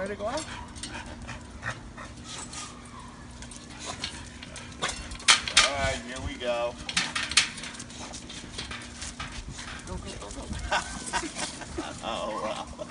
ready to go out? All right, here we go. Go, go, go, go. Oh, wow.